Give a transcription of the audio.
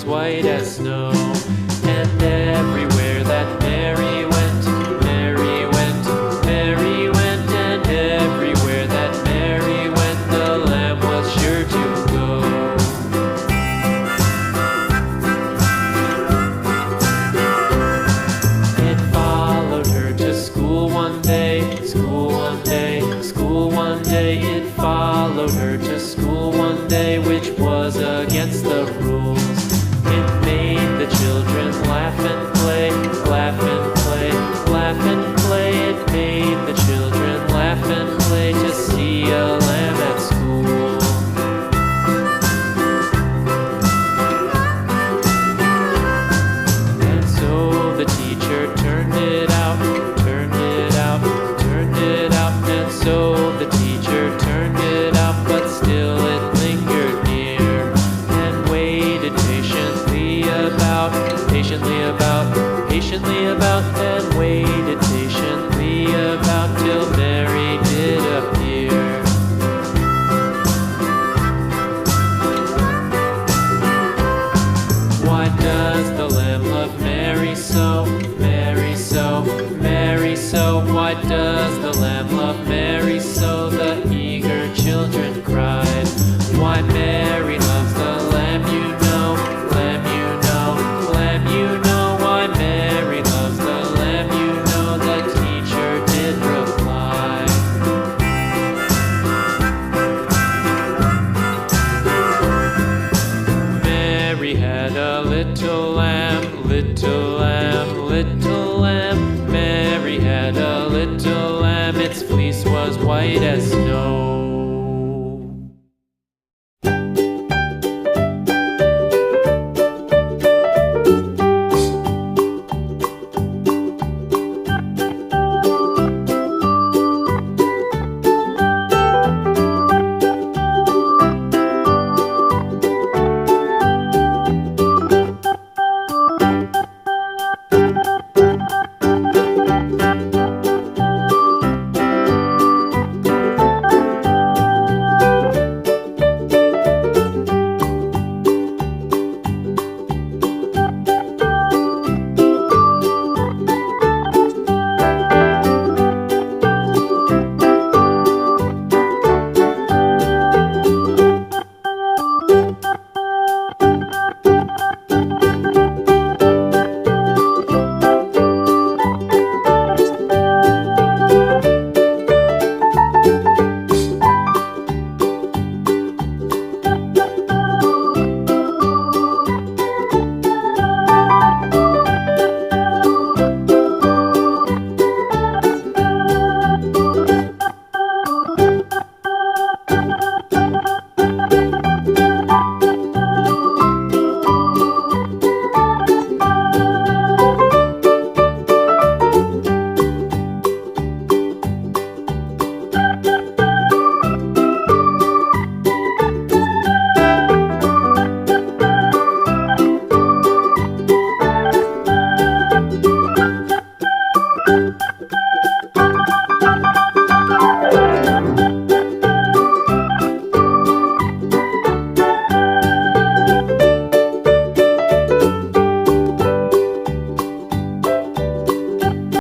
white as snow. And everywhere that Mary went, Mary went, Mary went, and everywhere that Mary went, the lamb was sure to go. It followed her to school one day, school one day, school one day. It followed her to school one day, which was against the rules. It made the children laugh and play, laugh and play, laugh and play. It made the children laugh and play to see a lamb at school. And so the teacher turned it out, turned it out, turned it out. And so the teacher turned it out, but still it lingered near and waited patiently about, patiently about, patiently about, and waited patiently about till Mary did appear. Why does the lamb love Mary so, Mary so, Mary so? Why does the lamb love Mary so? The eager children cried. Why Mary loves the lamb, you know, lamb, you know, lamb, you know. Why Mary loves the lamb, you know, the teacher did reply. Mary had a little lamb, little lamb, little lamb. Mary had a little lamb, its fleece was white as snow.